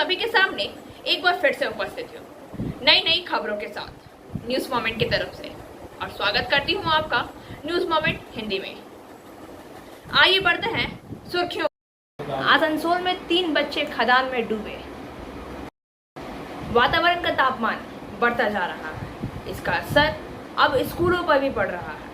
सभी के सामने एक बार फिर से उपस्थित हूँ नई नई खबरों के साथ न्यूज़ मोमेंट की तरफ से, और स्वागत करती हूँ आपका न्यूज़ मोमेंट हिंदी में। आइए बढ़ते हैं सुर्खियों। आसनसोल में 3 बच्चे खदान में डूबे। वातावरण का तापमान बढ़ता जा रहा है, इसका असर अब स्कूलों पर भी पड़ रहा है।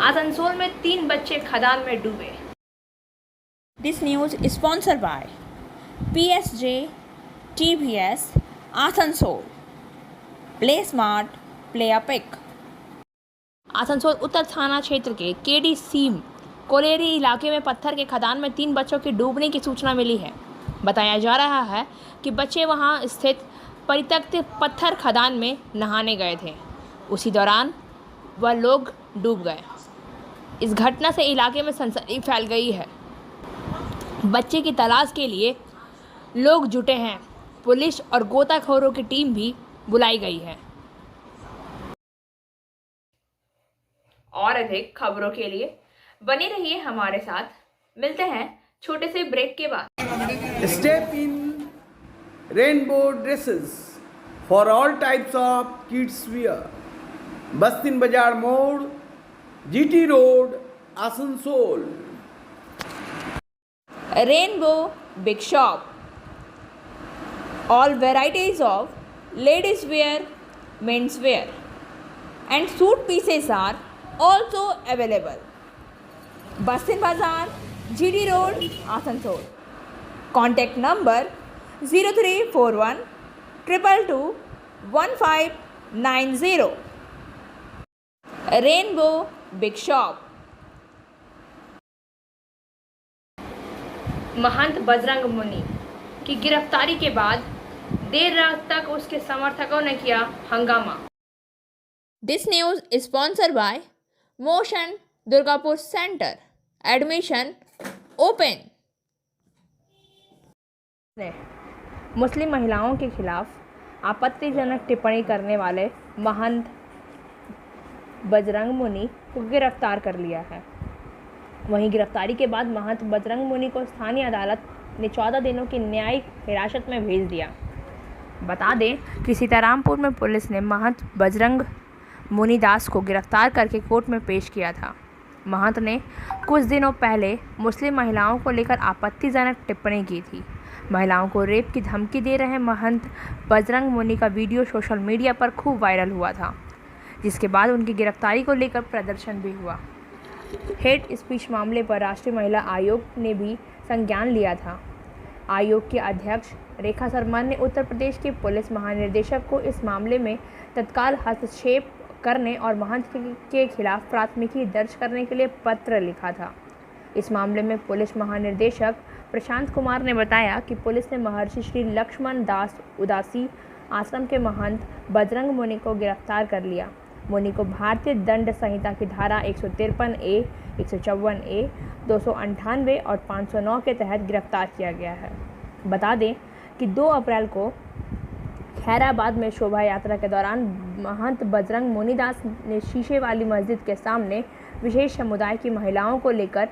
आसनसोल में 3 बच्चे खदान में डूबे। This news is sponsored by PSJ TVS Asansol. Play smart, play epic। Asansol उत्तर थाना क्षेत्र के केडी सीम कोलेरी इलाके में पत्थर के खदान में 3 बच्चों के डूबने की सूचना मिली है। बताया जा रहा है कि बच्चे वहां स्थित परित्यक्त पत्थर खदान में नहाने गए थे। उसी दौरान वह लोग डूब गए। इस घटना से इलाके में सनसनी फैल गई है। बच्चे की तलाश के लिए लोग जुटे हैं। पुलिस और गोताखोरों की टीम भी बुलाई गई है। और अधिक खबरों के लिए बने रहिए हमारे साथ। मिलते हैं छोटे से ब्रेक के बाद। Step in rainbow dresses for all types of kids wear. बस्तिन बाजार मोड़, GT road, Asansol. Rainbow Big Shop। All varieties of ladies wear, men's wear and suit pieces are also available. Bastin Bazaar, GD Road, Asansol. Contact number 0341 222 1590। Rainbow Big Shop। महंत बजरंग मुनि की गिरफ्तारी के बाद देर रात तक उसके समर्थकों ने किया हंगामा। This news is sponsored by Motion Durgapur Center। Admission open। मुस्लिम महिलाओं के खिलाफ आपत्तिजनक टिप्पणी करने वाले महंत बजरंग मुनि को गिरफ्तार कर लिया है। वहीं गिरफ्तारी के बाद महंत बजरंग मुनि को स्थानीय अदालत ने 14 दिनों की न्यायिक हिरासत में भेज दिया। बता दें कि सीतारामपुर में पुलिस ने महंत बजरंग मुनिदास को गिरफ्तार करके कोर्ट में पेश किया था। महंत ने कुछ दिनों पहले मुस्लिम महिलाओं को लेकर आपत्तिजनक टिप्पणी की थी। महिलाओं को रेप की धमकी दे रहे महंत बजरंग मुनि का वीडियो सोशल मीडिया पर खूब वायरल हुआ था, जिसके बाद उनकी गिरफ्तारी को लेकर प्रदर्शन भी हुआ। हेट स्पीच मामले पर राष्ट्रीय महिला आयोग ने भी संज्ञान लिया था। आयोग के अध्यक्ष रेखा शर्मा ने उत्तर प्रदेश के पुलिस महानिदेशक को इस मामले में तत्काल हस्तक्षेप करने और महंत के खिलाफ प्राथमिकी दर्ज करने के लिए पत्र लिखा था। इस मामले में पुलिस महानिदेशक प्रशांत कुमार ने बताया कि पुलिस ने महर्षि श्री लक्ष्मण दास उदासी आश्रम के महंत बजरंग मुनि को गिरफ्तार कर लिया। मुनि को भारतीय दंड संहिता की धारा 153A, 154A, 298 और 509 के तहत गिरफ्तार किया गया है। बता दें कि 2 अप्रैल को खैराबाद में शोभा यात्रा के दौरान महंत बजरंग मुनिदास ने शीशे वाली मस्जिद के सामने विशेष समुदाय की महिलाओं को लेकर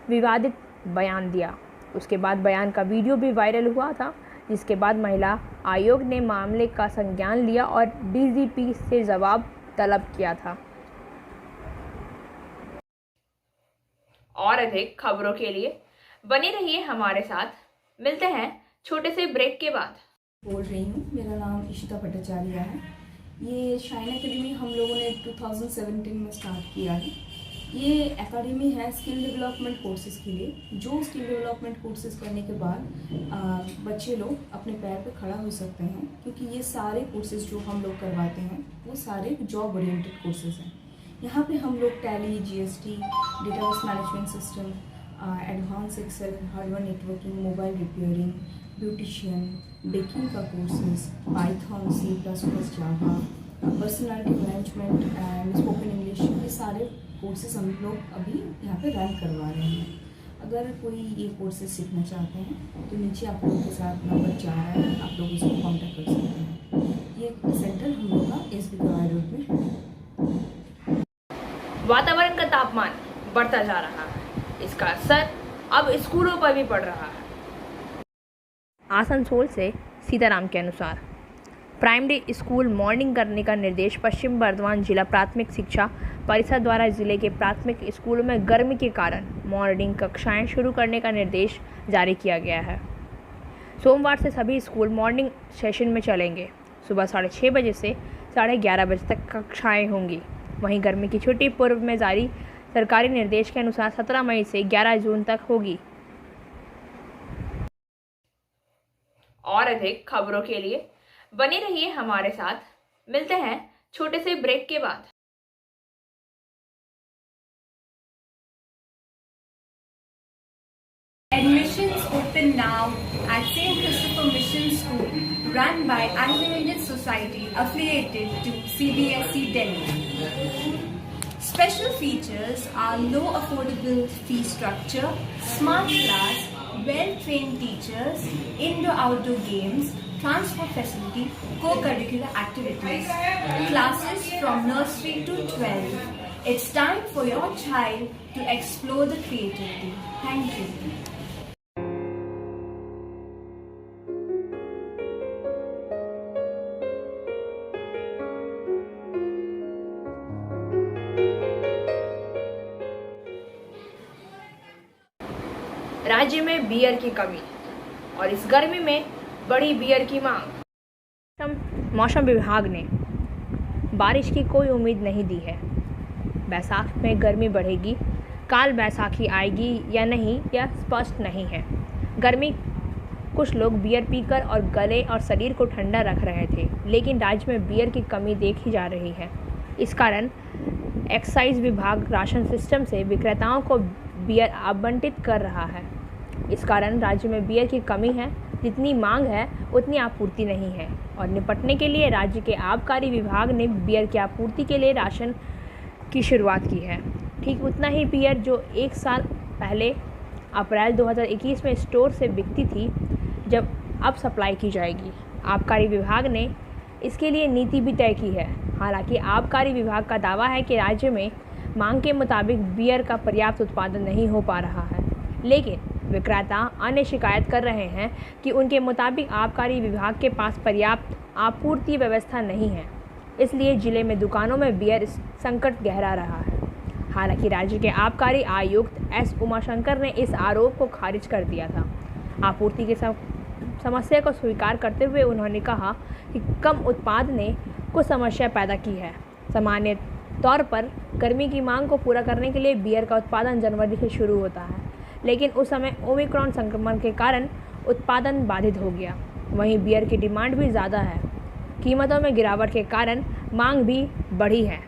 विवादित बयान दिया। उसके बाद बयान का वीडियो भी वायरल हुआ था, जिसके बाद महिला आयोग ने मामले का संज्ञान लिया और DGP से जवाब तलब किया था। और अधिक खबरों के लिए बने रहिए हमारे साथ। मिलते हैं छोटे से ब्रेक के बाद। बोल रही हूँ, मेरा नाम इशिता भट्टाचार्य है। ये शाइन एकेडमी हम लोगों ने 2017 में स्टार्ट किया है। ये एकेडमी है स्किल डेवलपमेंट कोर्सेज़ के लिए। जो स्किल डेवलपमेंट कोर्सेज़ करने के बाद बच्चे लोग अपने पैर पे खड़ा हो सकते हैं, क्योंकि ये सारे कोर्सेज़ जो हम लोग करवाते हैं वो सारे जॉब ओरिएंटेड कोर्सेज़ हैं। यहाँ पे हम लोग Tally, GST, database management system, advance Excel, hardware networking, mobile repairing, beautician, baking का courses, Python, C++, Java, personality management and spoken English, ये सारे कोर्सेज हम लोग अभी यहाँ पे रन करवा रहे हैं। अगर कोई ये कोर्सेज सीखना चाहते हैं तो नीचे आप लोगों के साथ नंबर जा रहा है, आप लोग उसको कॉन्टैक्ट कर सकते हैं। ये सेंटर हम लोग का केसरी गवाई रोड में। वातावरण का तापमान बढ़ता जा रहा है, इसका असर अब स्कूलों पर भी पड़ रहा है। आसनसोल से सीताराम के अनुसार प्राइमरी स्कूल मॉर्निंग करने का निर्देश पश्चिम बर्धमान जिला प्राथमिक शिक्षा परिषद द्वारा जिले के प्राथमिक स्कूलों में गर्मी के कारण मॉर्निंग कक्षाएं शुरू करने का निर्देश जारी किया गया है। सोमवार से सभी स्कूल मॉर्निंग सेशन में चलेंगे। सुबह 6:30 बजे से 11:30 बजे तक कक्षाएं होंगी। वहीं गर्मी की छुट्टी पूर्व में जारी सरकारी निर्देश के अनुसार 17 मई से 11 जून तक होगी। और अधिक खबरों के लिए बने रहिए हमारे साथ। मिलते हैं छोटे से ब्रेक के बाद। Admissions open now at St. Christopher Mission School, run by Anglo-Indian Society affiliated to CBSE Delhi. Special features are low affordable fee structure, smart class, well-trained teachers, indoor-outdoor games, transport facility, co-curricular activities, classes from nursery to 12. It's time for your child to explore the creativity. Thank you. राज्य में beer की कमी और इस गर्मी में बड़ी beer की मांग। मौसम विभाग ने बारिश की कोई उम्मीद नहीं दी है। बैसाख में गर्मी बढ़ेगी, काल बैसाखी आएगी या नहीं यह स्पष्ट नहीं है। गर्मी कुछ लोग बियर पीकर और गले और शरीर को ठंडा रख रहे थे, लेकिन राज्य में बियर की कमी देखी जा रही है। इस कारण एक्साइज विभाग राशन सिस्टम से विक्रेताओं को बियर आवंटित कर रहा है। इस कारण राज्य में बियर की कमी है, जितनी मांग है उतनी आपूर्ति नहीं है और निपटने के लिए राज्य के आबकारी विभाग ने बियर की आपूर्ति के लिए राशन की शुरुआत की है। ठीक उतना ही बियर जो एक साल पहले अप्रैल 2021 में स्टोर से बिकती थी, जब अब सप्लाई की जाएगी। आबकारी विभाग ने इसके लिए नीति भी तय की है। हालांकि आबकारी विभाग का दावा है कि राज्य में मांग के मुताबिक बियर का पर्याप्त उत्पादन नहीं हो पा रहा है, लेकिन विक्रेता अन्य शिकायत कर रहे हैं कि उनके मुताबिक आबकारी विभाग के पास पर्याप्त आपूर्ति व्यवस्था नहीं है, इसलिए जिले में दुकानों में बियर संकट गहरा रहा है। हालांकि राज्य के आबकारी आयुक्त एस उमाशंकर ने इस आरोप को खारिज कर दिया था। आपूर्ति की समस्या को स्वीकार करते हुए उन्होंने कहा कि कम उत्पाद ने कुछ समस्या पैदा की है। सामान्य तौर पर गर्मी की मांग को पूरा करने के लिए बियर का उत्पादन जनवरी से शुरू होता है, लेकिन उस समय ओमिक्रॉन संक्रमण के कारण उत्पादन बाधित हो गया। वहीं बियर की डिमांड भी ज़्यादा है। कीमतों में गिरावट के कारण मांग भी बढ़ी है।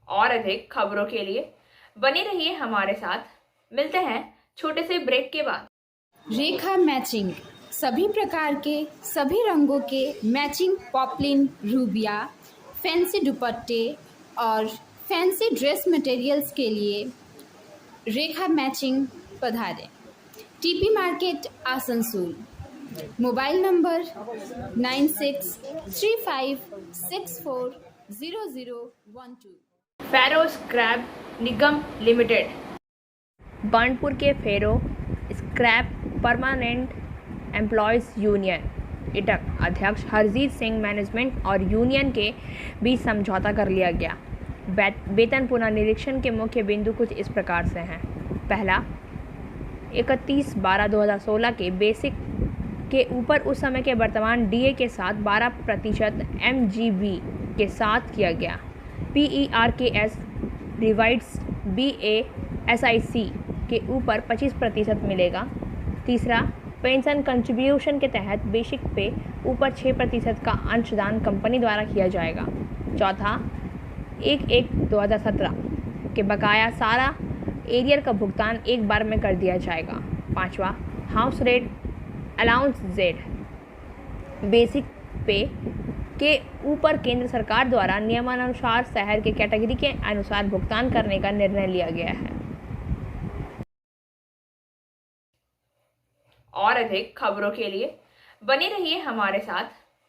और अधिक खबरों के लिए बने रहिए हमारे साथ। मिलते हैं छोटे से ब्रेक के बाद। रेखा मैचिंग, सभी प्रकार के सभी रंगों के मैचिंग पॉपलिन, रूबिया, फैंसी दुपट्टे और फैंसी ड्रेस मटेरियल्स के लिए रेखा मैचिंग पधारें। TP market Asansol. Mobile number 9635640012। Ferro scrap Nigam limited. Banpur के ferro scrap permanent employees union इटक अध्यक्ष हरजीत सिंह मैनेजमेंट और यूनियन के बीच समझौता कर लिया गया। वेतन पुनर्निरीक्षण के मुख्य बिंदु कुछ इस प्रकार से हैं। पहला, 31/12/2016 के बेसिक के ऊपर उस समय के वर्तमान डीए के साथ 12% MGB के साथ किया गया। PERKS रिवाइड्स BASIC के ऊपर 25% मिलेगा। तीसरा, पेंशन कंट्रीब्यूशन के तहत बेसिक पे ऊपर 6% का अंशदान कंपनी द्वारा किया जाएगा। चौथा, 1/1/2017 के बकाया सारा एरियर का भुगतान एक बार में कर दिया जाएगा। पाँचवा, house rate allowance Z basic पे के ऊपर केंद्र सरकार द्वारा नियमानुसार शहर के कैटेगरी के अनुसार भुगतान करने का निर्णय लिया गया है। और अधिक खबरों के लिए बने रहिए हमारे साथ।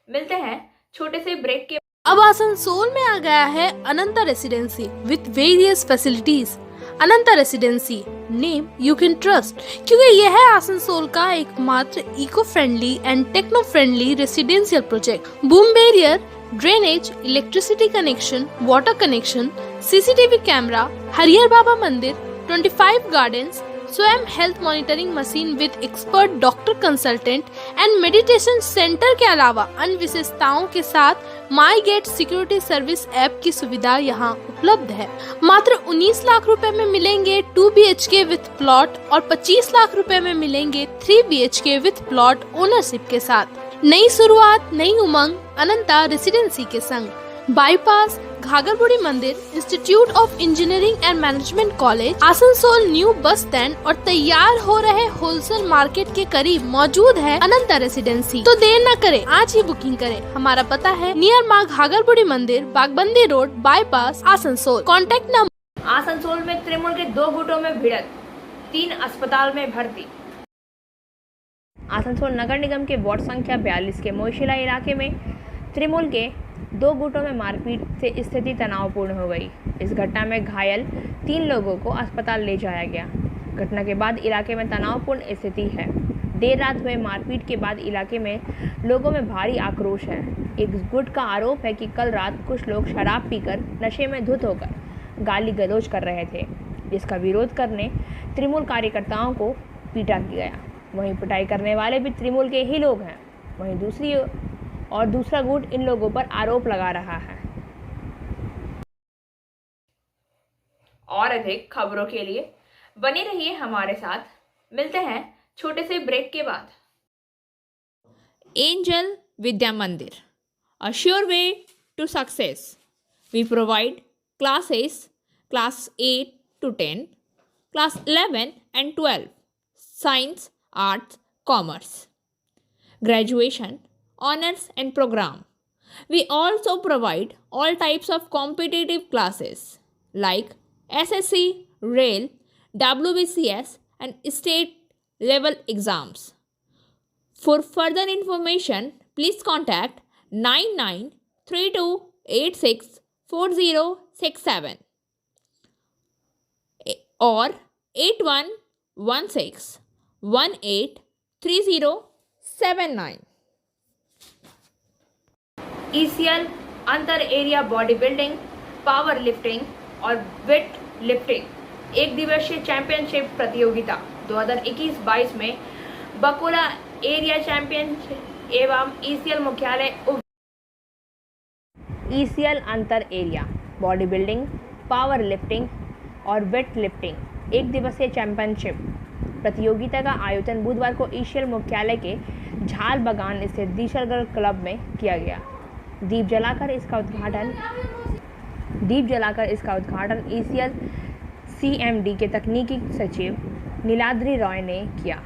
मिलते हैं छोटे से ब्रेक के। अब आसनसोल में आ गया है Ananta residency with various facilities. Ananta residency, name you can trust, क्योंकि यह है आसनसोल का एकमात्र eco friendly and techno friendly residential project. Boom barrier, drainage, electricity connection, water connection, CCTV camera, Harihar Baba मंदिर, 25 गार्डन्स, स्वयं health monitoring machine with expert doctor consultant and meditation centre के अलावा अन्य विशेषताओं के साथ MyGate security service app की सुविधा यहाँ उपलब्ध है। मात्र 19 लाख रुपए में मिलेंगे 2 BHK विथ प्लॉट और 25 लाख रुपए में मिलेंगे 3 BHK विथ प्लॉट ओनरशिप के साथ। नई शुरुआत, नई उमंग अनंता रेसिडेंसी के संग। बाईपास, घाघरबुड़ी मंदिर, institute of engineering and management college, Asansol new bus stand और तैयार हो रहे होलसेल मार्केट के करीब मौजूद है अनंता रेसिडेंसी। तो देर न करें, आज ही बुकिंग करें। हमारा पता है नियर माँ घाघरबुड़ी मंदिर, Bagbandi road, bypass, Asansol. Contact number. Asansol में तृणमूल के 2 गुटों में भिड़ंत, 3 अस्पताल में भर्ती। आसनसोल नगर निगम के वार्ड संख्या 42 के मोशिला इलाके में तृणमूल के 2 गुटों में मारपीट से स्थिति तनावपूर्ण हो गई। इस घटना में घायल 3 लोगों को अस्पताल ले जाया गया। घटना के बाद इलाके में तनावपूर्ण स्थिति है। देर रात हुए मारपीट के बाद इलाके में लोगों में भारी आक्रोश है। एक गुट का आरोप है कि कल रात कुछ लोग शराब पीकर नशे में धुत होकर गाली गलौज कर रहे थे, जिसका विरोध करने तृणमूल कार्यकर्ताओं को पीटा गया। वहीं पिटाई करने वाले भी तृणमूल के ही लोग हैं। वहीं दूसरा गुट इन लोगों पर आरोप लगा रहा है। और अधिक खबरों के लिए बने रहिए हमारे साथ। मिलते हैं छोटे से ब्रेक के बाद। Angel Vidya Mandir, a sure way to success. We provide classes class 8 to 10, class 11 and 12, science, arts, commerce, graduation, honors and program. We also provide all types of competitive classes like SSC, Rail, WBCS and state level exams. For further information, please contact 9932864067 or 8116183079. ECL अंतर area body building, power lifting और weight lifting एक दिवसीय championship प्रतियोगिता 2021-22 में बकोला area championship एवं ECL मुख्यालय ECL अंतर area body building, power lifting और वेट लिफ्टिंग एक दिवसीय चैंपियनशिप प्रतियोगिता का आयोजन बुधवार को ECL मुख्यालय के झाल बगान स्थित दीशरगढ़ क्लब में किया गया। दीप जलाकर इसका उद्घाटन ECL CMD के तकनीकी सचिव नीलाद्री रॉय ने किया।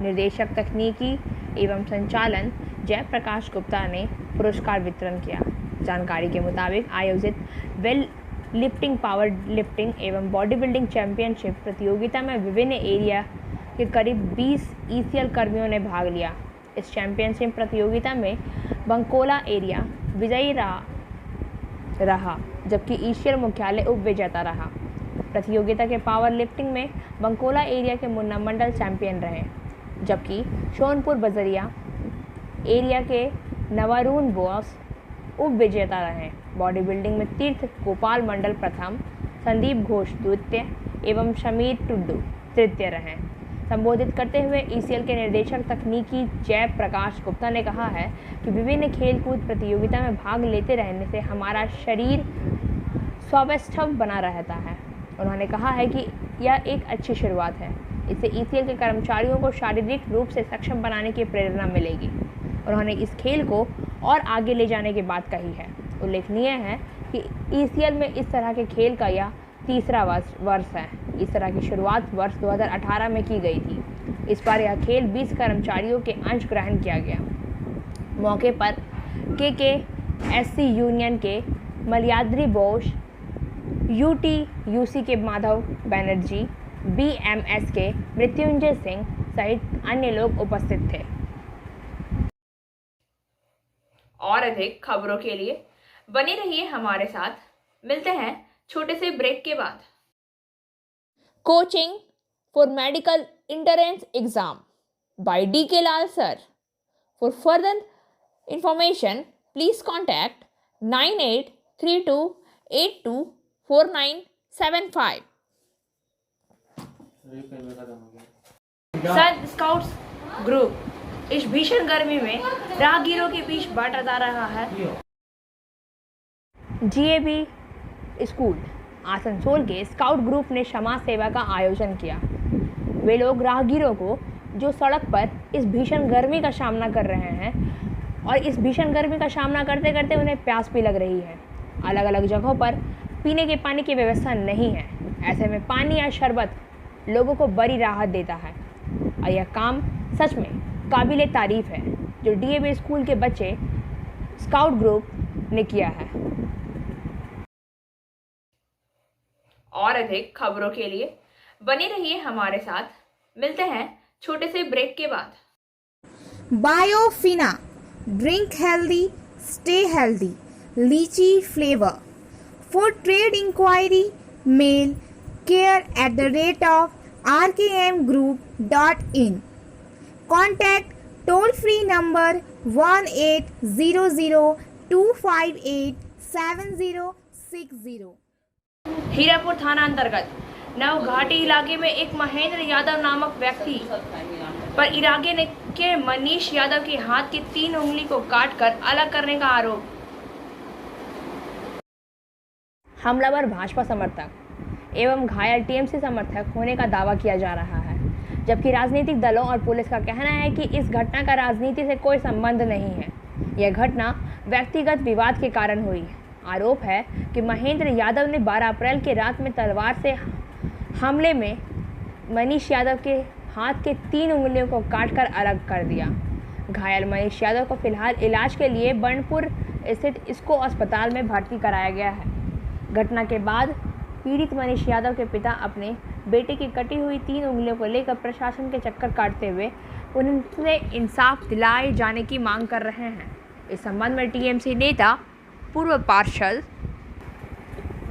निर्देशक तकनीकी एवं संचालन जयप्रकाश गुप्ता ने पुरस्कार वितरण किया। जानकारी के मुताबिक आयोजित वेल लिफ्टिंग, पावर लिफ्टिंग एवं बॉडी बिल्डिंग चैंपियनशिप प्रतियोगिता में विभिन्न एरिया के करीब 20 ECL कर्मियों ने भाग लिया। इस चैंपियनशिप प्रतियोगिता में बंकोला एरिया विजयी रहा जबकि ECL मुख्यालय उप विजेता रहा। प्रतियोगिता के पावर लिफ्टिंग में बंकोला एरिया के मुन्ना मंडल चैंपियन रहे, जबकि सोनपुर बजरिया एरिया के नवारून बोस उप विजेता रहे। बॉडी बिल्डिंग में तीर्थ गोपाल मंडल प्रथम, संदीप घोष द्वितीय एवं समीर टुड्डू तृतीय रहे। संबोधित करते हुए ECL के निर्देशक तकनीकी जयप्रकाश गुप्ता ने कहा है कि विभिन्न खेलकूद प्रतियोगिता में भाग लेते रहने से हमारा शरीर स्वस्थ बना रहता है। उन्होंने कहा है कि यह एक अच्छी शुरुआत है। इससे ECL के कर्मचारियों को शारीरिक रूप से सक्षम बनाने की प्रेरणा मिलेगी। उन्होंने इस खेल को और आगे ले जाने की बात कही है। उल्लेखनीय है कि ECL में इस तरह के खेल का यह तीसरा वर्ष है। इस तरह की शुरुआत वर्ष 2018 में की गई थी। इस बार यह खेल 20 कर्मचारियों के अंश ग्रहण किया गया। मौके पर KKSC यूनियन के मलयाद्री बोस, UTUC के माधव बैनर्जी, BMS के मृत्युंजय सिंह सहित अन्य लोग उपस्थित थे। और अधिक खबरों के लिए बने रहिए हमारे साथ। मिलते हैं छोटे से ब्रेक के बाद। Coaching for medical entrance exam by D.K. Lal sir. For further information, please contact 9832824975. Sir, scouts group इस भीषण गर्मी में राहगीरों के बीच बांटा जा रहा है। GAB स्कूल आसनसोल के स्काउट ग्रुप ने क्षमा सेवा का आयोजन किया। वे लोग राहगीरों को जो सड़क पर इस भीषण गर्मी का सामना कर रहे हैं और इस भीषण गर्मी का सामना करते करते उन्हें प्यास भी लग रही है। अलग अलग जगहों पर पीने के पानी की व्यवस्था नहीं है। ऐसे में पानी या शरबत लोगों को बड़ी राहत देता है और यह काम सच में काबिले तारीफ है जो DAB स्कूल के बच्चे स्काउट ग्रुप ने किया है। और अधिक खबरों के लिए बने रहिए हमारे साथ। मिलते हैं छोटे से ब्रेक के बाद। Biofina, drink healthy, stay healthy. Lychee flavor. For trade inquiry, mail care@rkmgroup.in. Contact toll free number 1800-258-7060. Hirapur थाना अंतर्गत नवघाटी इलाके में एक महेंद्र यादव नामक व्यक्ति पर इराके के मनीष यादव के हाथ की 3 उंगली को काटकर अलग करने का आरोप। हमलावर भाजपा समर्थक एवं घायल TMC समर्थक होने का दावा किया जा रहा है, जबकि राजनीतिक दलों और पुलिस का कहना है कि इस घटना का राजनीति से कोई संबंध नहीं है। यह घटना व्यक्तिगत विवाद के कारण हुई। आरोप है कि महेंद्र यादव ने 12 अप्रैल की रात में तलवार से हमले में मनीष यादव के हाथ के 3 उंगलियों को काटकर अलग कर दिया। घायल मनीष यादव को फिलहाल इलाज के लिए बर्नपुर स्थित इसको अस्पताल में भर्ती कराया गया है। घटना के बाद पीड़ित मनीष यादव के पिता अपने बेटे की कटी हुई 3 उंगलियों को लेकर प्रशासन के चक्कर काटते हुए उनसे इंसाफ दिलाए जाने की मांग कर रहे हैं। इस संबंध में TMC नेता पूर्व पार्षद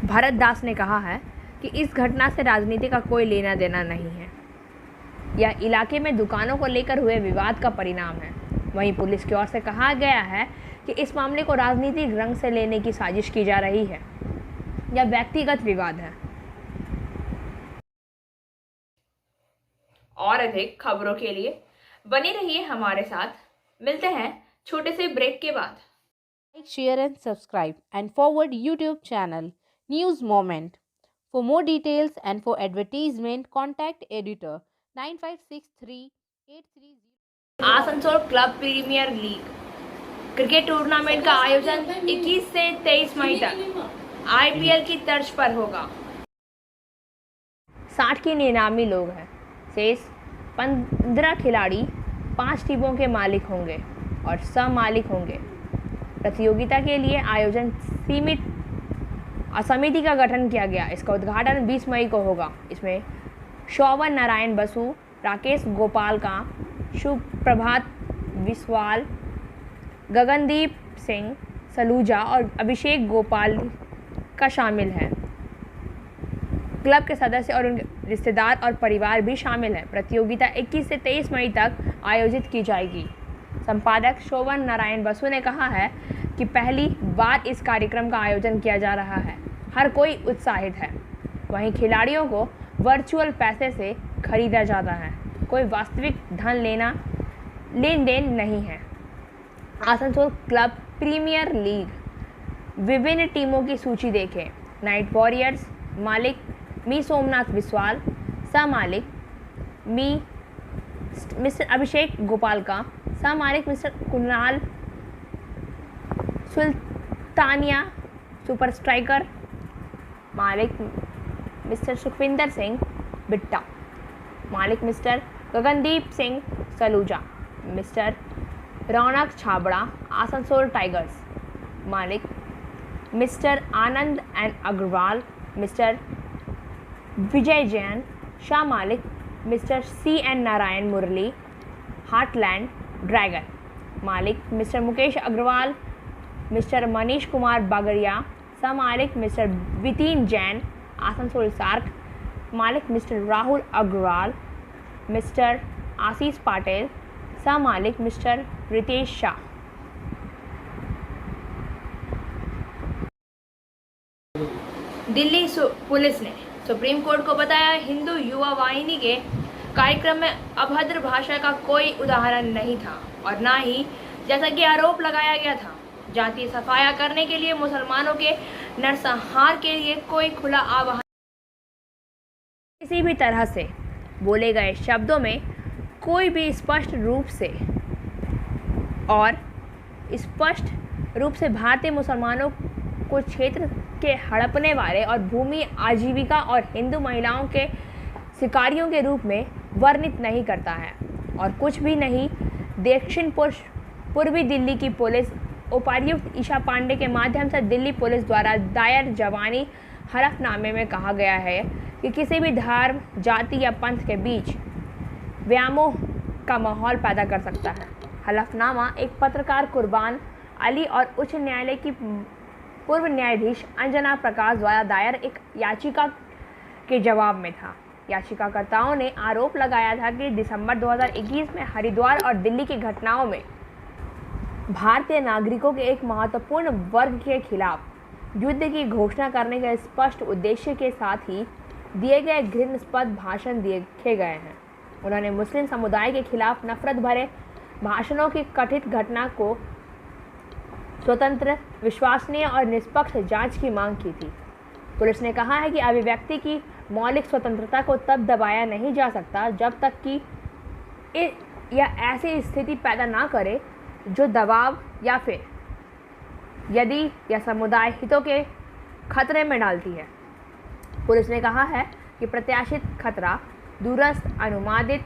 भरत दास ने कहा है कि इस घटना से राजनीति का कोई लेना देना नहीं है। यह इलाके में दुकानों को लेकर हुए विवाद का परिणाम है। वहीं पुलिस की ओर से कहा गया है कि इस मामले को राजनीतिक रंग से लेने की साजिश की जा रही है। यह व्यक्तिगत विवाद है। और अधिक खबरों के लिए बने रहिए हमारे साथ। मिलते हैं छोटे से ब्रेक के बाद। Like, share and subscribe and forward YouTube channel News Moment. For more details and for advertisement, contact editor 9563-830. Asansol club premier league cricket tournament का आयोजन 21 से 23 मई तक IPL की तर्ज पर होगा। 60 की निनामी लोग हैं। शेष 15 खिलाड़ी 5 टीमों के मालिक होंगे और सह-मालिक होंगे। प्रतियोगिता के लिए आयोजन समिति का गठन किया गया। इसका उद्घाटन 20 मई को होगा। इसमें शोभन नारायण बसु, राकेश गोपाल का, सुप्रभात विस्वाल, गगनदीप सिंह सलूजा और अभिषेक गोपाल का शामिल है। क्लब के सदस्य और उनके रिश्तेदार और परिवार भी शामिल हैं। प्रतियोगिता 21 से 23 मई तक आयोजित की जाएगी। संपादक शोभन नारायण बसु ने कहा है कि पहली बार इस कार्यक्रम का आयोजन किया जा रहा है। हर कोई उत्साहित है। वहीं खिलाड़ियों को वर्चुअल पैसे से खरीदा जाता है। कोई वास्तविक धन लेन देन नहीं है। आसनसोल क्लब प्रीमियर लीग विभिन्न टीमों की सूची देखें। नाइट वॉरियर्स मालिक मी सोमनाथ बिस्वाल, सह मालिक मिस्टर अभिषेक गोपाल का, सह मालिक mister Kunal Sultania, super striker मालिक मिस्टर सुखविंदर सिंह बिट्टा, मालिक mister Gagandeep Singh Saluja, mister Raunak Chhabra Asansol tigers, मालिक mister Anand and Agarwal, mister Vijay Jain, Shah मालिक mister CN Narayan Murali, heartland dragon, मालिक मिस्टर मुकेश अग्रवाल, मिस्टर मनीष कुमार बागड़िया, समालिक मिस्टर वितीन जैन, आसनसोल सार्क, मालिक मिस्टर राहुल अग्रवाल, मिस्टर आशीष पाटिल, समालिक मिस्टर रितेश शाह। दिल्ली पुलिस ने सुप्रीम कोर्ट को बताया हिंदू युवा वाहिनी के कार्यक्रम में अभद्र भाषा का कोई उदाहरण नहीं था और ना ही जैसा कि आरोप लगाया गया था जातीय सफाया करने के लिए मुसलमानों के नरसंहार के लिए कोई खुला आह्वान किसी भी तरह से बोले गए शब्दों में कोई भी स्पष्ट रूप से भारतीय मुसलमानों को क्षेत्र के हड़पने वाले और भूमि आजीविका और हिंदू महिलाओं के शिकारियों के रूप में वर्णित नहीं करता है और कुछ भी नहीं। दक्षिण पूर्वी दिल्ली की पुलिस उपायुक्त ईशा पांडे के माध्यम से दिल्ली पुलिस द्वारा दायर जवानी हलफनामे में कहा गया है कि किसी भी धर्म, जाति या पंथ के बीच व्यामोह का माहौल पैदा कर सकता है। हलफनामा एक पत्रकार कुर्बान अली और उच्च न्यायालय की पूर्व न्यायाधीश अंजना प्रकाश द्वारा दायर एक याचिका के जवाब में था। याचिकाकर्ताओं ने आरोप लगाया था कि दिसंबर 2021 में हरिद्वार और दिल्ली की घटनाओं में भारतीय नागरिकों के एक महत्वपूर्ण वर्ग के खिलाफ युद्ध की घोषणा करने के स्पष्ट उद्देश्य के साथ ही दिए गए घृणास्पद भाषण देखे गए हैं। उन्होंने मुस्लिम समुदाय के खिलाफ नफरत भरे भाषणों की कथित घटना को स्वतंत्र, विश्वसनीय और निष्पक्ष जांच की मांग की थी। पुलिस ने कहा है कि अभिव्यक्ति की मौलिक स्वतंत्रता को तब दबाया नहीं जा सकता जब तक कि यह ऐसी स्थिति पैदा ना करे जो दबाव या फिर यदि यह समुदाय हितों के खतरे में डालती है। पुलिस ने कहा है कि प्रत्याशित खतरा दूरस्थ, अनुमानित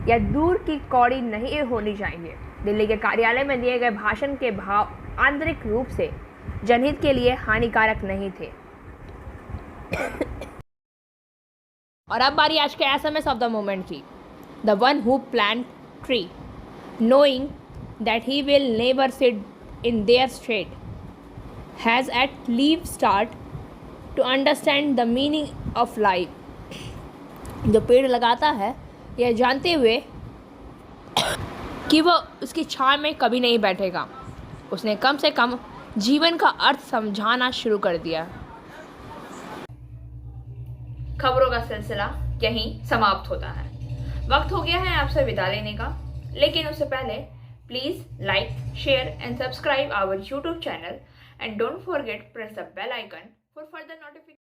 या दूर की कौड़ी नहीं होनी चाहिए। दिल्ली के कार्यालय में दिए गए भाषण के भाव आंतरिक रूप से जनहित के लिए हानिकारक नहीं थे। और अब बारी आज के एसएमएस ऑफ द मोमेंट की। The one who plant tree knowing that he will never sit in their shade has at least start to understand the meaning of life। जो पेड़ लगाता है यह जानते हुए कि वह उसकी छाया में कभी नहीं बैठेगा, उसने कम से कम जीवन का अर्थ समझाना शुरू कर दिया। खबरों का सिलसिला यहीं समाप्त होता है। वक्त हो गया है आपसे विदा लेने का, लेकिन उससे पहले please like, share and subscribe our YouTube channel and don't forget press the bell icon for further notification.